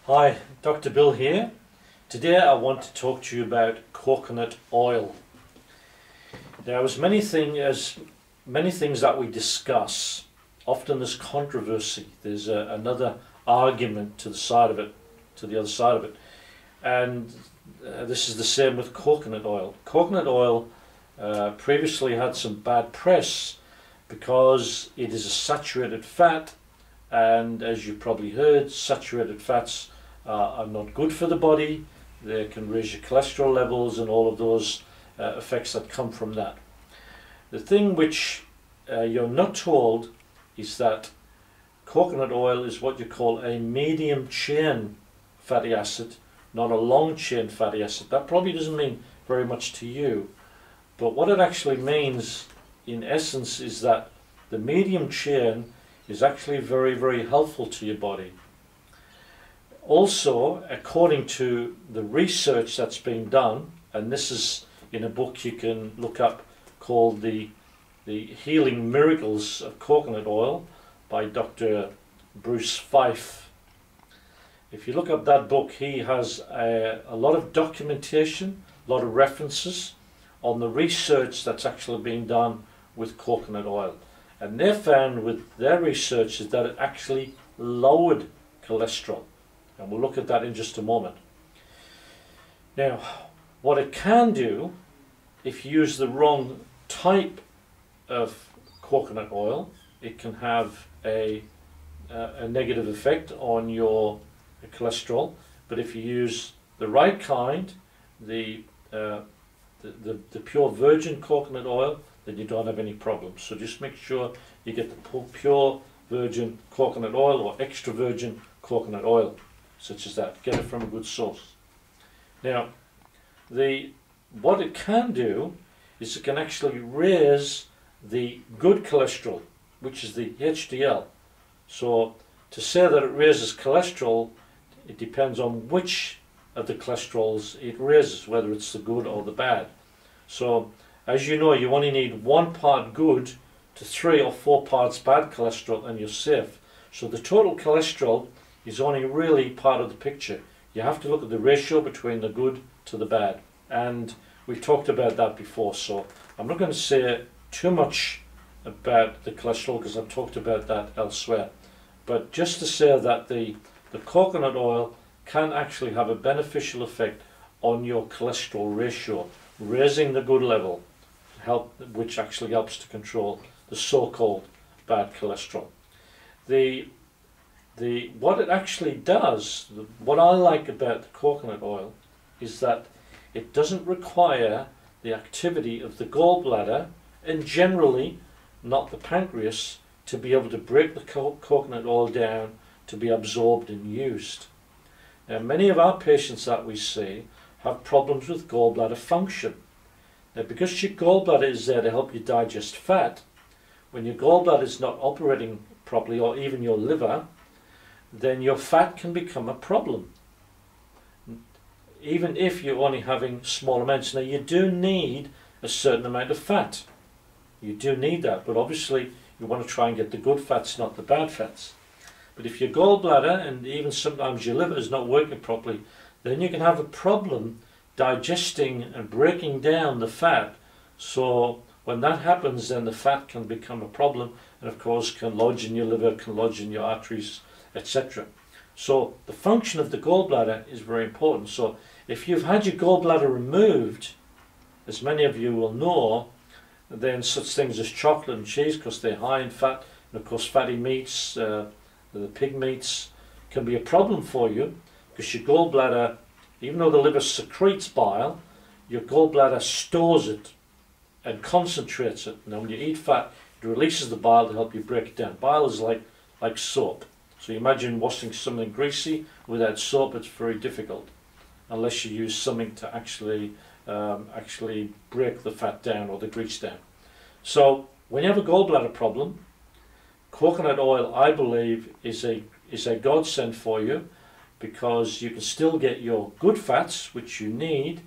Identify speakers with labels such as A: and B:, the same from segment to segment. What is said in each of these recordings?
A: Hi, Dr. Bill here. Today I want to talk to you about coconut oil. Now, as many things that we discuss, often there's controversy. There's another argument to the other side of it, and this is the same with coconut oil. Coconut oil previously had some bad press because it is a saturated fat, and as you probably heard, saturated fats are not good for the body. They can raise your cholesterol levels and all of those effects that come from that. The thing which you're not told is that coconut oil is what you call a medium chain fatty acid, not a long chain fatty acid. That probably doesn't mean very much to you, but what it actually means in essence is that the medium chain is actually very, very helpful to your body. Also, according to the research that's been done, and this is in a book you can look up called The Healing Miracles of Coconut Oil by Dr. Bruce Fife. If you look up that book, he has a lot of documentation, a lot of references on the research that's actually being done with coconut oil. And they found with their research is that it actually lowered cholesterol. And we'll look at that in just a moment. Now, what it can do, if you use the wrong type of coconut oil, it can have a negative effect on your cholesterol. But if you use the right kind, the pure virgin coconut oil, then you don't have any problems. So just make sure you get the pure virgin coconut oil or extra virgin coconut oil, such as that. Get it from a good source. Now, what it can do is it can actually raise the good cholesterol, which is the HDL. So to say that it raises cholesterol, it depends on which of the cholesterols it raises, whether it's the good or the bad. So as you know, you only need 1 part good to 3 or 4 parts bad cholesterol and you're safe. So the total cholesterol is only really part of the picture. You have to look at the ratio between the good to the bad. And we've talked about that before, so I'm not going to say too much about the cholesterol because I've talked about that elsewhere. But just to say that the coconut oil can actually have a beneficial effect on your cholesterol ratio, raising the good level, which actually helps to control the so-called bad cholesterol. What it actually does, what I like about the coconut oil, is that it doesn't require the activity of the gallbladder and generally not the pancreas to be able to break the coconut oil down to be absorbed and used. Now, many of our patients that we see have problems with gallbladder function. Now, because your gallbladder is there to help you digest fat, when your gallbladder is not operating properly, or even your liver, then your fat can become a problem. Even if you're only having small amounts. Now, you do need a certain amount of fat. You do need that, but obviously you want to try and get the good fats, not the bad fats. But if your gallbladder and even sometimes your liver is not working properly, then you can have a problem digesting and breaking down the fat. So when that happens, then the fat can become a problem and of course can lodge in your liver, can lodge in your arteries, etc. So the function of the gallbladder is very important. So if you've had your gallbladder removed, as many of you will know, then such things as chocolate and cheese, because they're high in fat, and of course fatty meats, the pig meats, can be a problem for you, because your gallbladder, even though the liver secretes bile, your gallbladder stores it and concentrates it. Now when you eat fat, it releases the bile to help you break it down. Bile is like soap. So you imagine washing something greasy without soap, it's very difficult, unless you use something to actually break the fat down or the grease down. So when you have a gallbladder problem, coconut oil, I believe, is a godsend for you, because you can still get your good fats, which you need,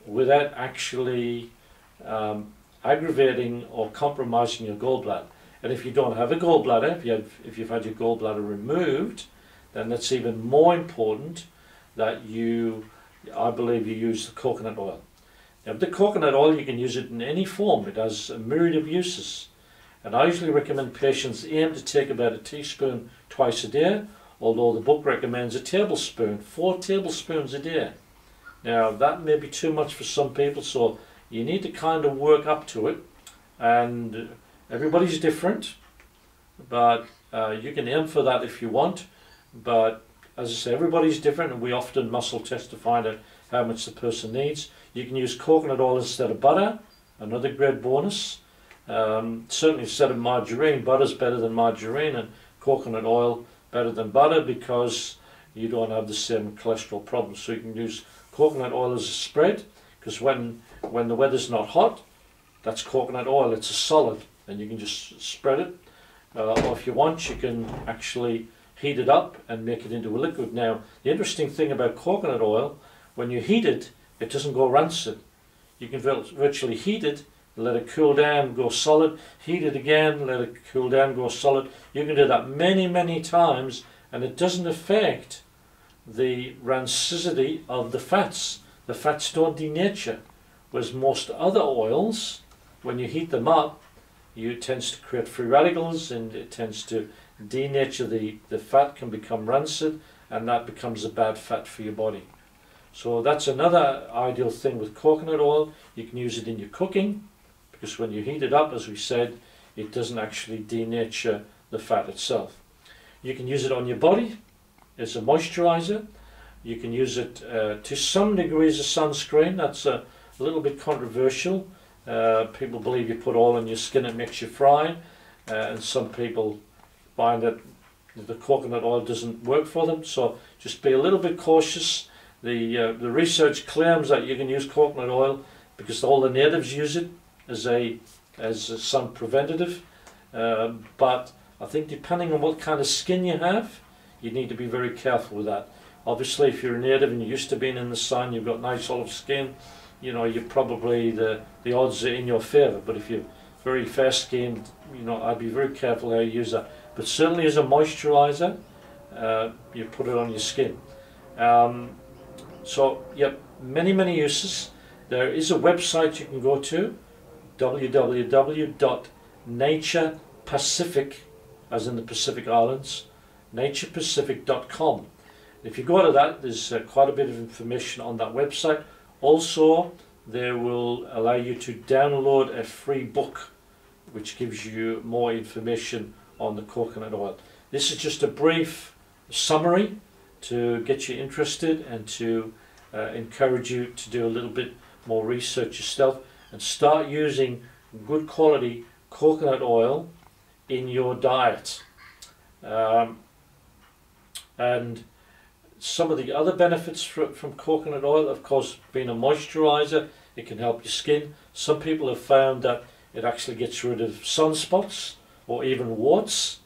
A: without actually aggravating or compromising your gallbladder. And if you don't have a gallbladder, if you've had your gallbladder removed, then it's even more important that I believe you use the coconut oil. Now, the coconut oil, you can use it in any form. It has a myriad of uses. And I usually recommend patients aim to take about a teaspoon twice a day, although the book recommends a tablespoon, 4 tablespoons a day. Now, that may be too much for some people, so you need to kind of work up to it. And everybody's different, but you can aim for that if you want. But as I say, everybody's different, and we often muscle test to find out how much the person needs. You can use coconut oil instead of butter, another great bonus. Certainly instead of margarine, butter's better than margarine, and coconut oil better than butter, because you don't have the same cholesterol problem. So you can use coconut oil as a spread, because when the weather's not hot, that's coconut oil. It's a solid, and you can just spread it. Or if you want, you can actually heat it up and make it into a liquid. Now, the interesting thing about coconut oil, when you heat it, it doesn't go rancid. You can virtually heat it, let it cool down, go solid, heat it again, let it cool down, go solid. You can do that many, many times, and it doesn't affect the rancidity of the fats. The fats don't denature, whereas most other oils, when you heat them up, it tends to create free radicals, and it tends to denature the fat, can become rancid, and that becomes a bad fat for your body. So that's another ideal thing with coconut oil. You can use it in your cooking, because when you heat it up, as we said, it doesn't actually denature the fat itself. You can use it on your body as a moisturizer. You can use it to some degree as a sunscreen. That's a little bit controversial. People believe you put oil on your skin, it makes you fry, and some people find that the coconut oil doesn't work for them. So just be a little bit cautious. The research claims that you can use coconut oil because all the natives use it as some preventative, but I think depending on what kind of skin you have, you need to be very careful with that. Obviously, if you're a native and you're used to being in the sun, you've got nice olive skin, you know, you're probably the odds are in your favor. But if you're very fair skinned, you know, I'd be very careful how you use that. But certainly as a moisturizer, you put it on your skin. So, yep, many uses. There is a website you can go to, www.naturepacific, as in the Pacific Islands, naturepacific.com. If you go to that, there's quite a bit of information on that website. Also, they will allow you to download a free book which gives you more information on the coconut oil. This is just a brief summary to get you interested and to encourage you to do a little bit more research yourself and start using good quality coconut oil in your diet. And some of the other benefits from coconut oil, of course, being a moisturizer, it can help your skin. Some people have found that it actually gets rid of sunspots or even warts,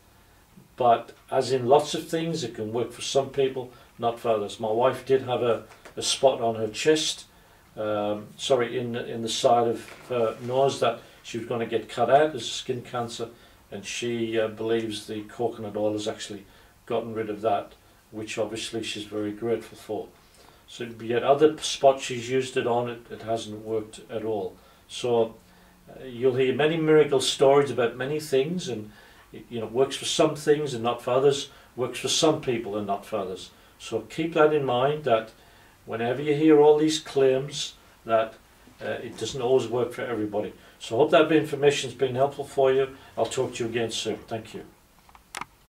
A: but as in lots of things, it can work for some people, not for others. My wife did have a spot on her chest, in the side of her nose that she was going to get cut out as skin cancer, and she believes the coconut oil has actually gotten rid of that, which obviously she's very grateful for. So yet other spots she's used it on, it hasn't worked at all. So you'll hear many miracle stories about many things, and it works for some things and not for others, works for some people and not for others. So keep that in mind, that whenever you hear all these claims, that it doesn't always work for everybody. So I hope that information has been helpful for you. I'll talk to you again soon. Thank you.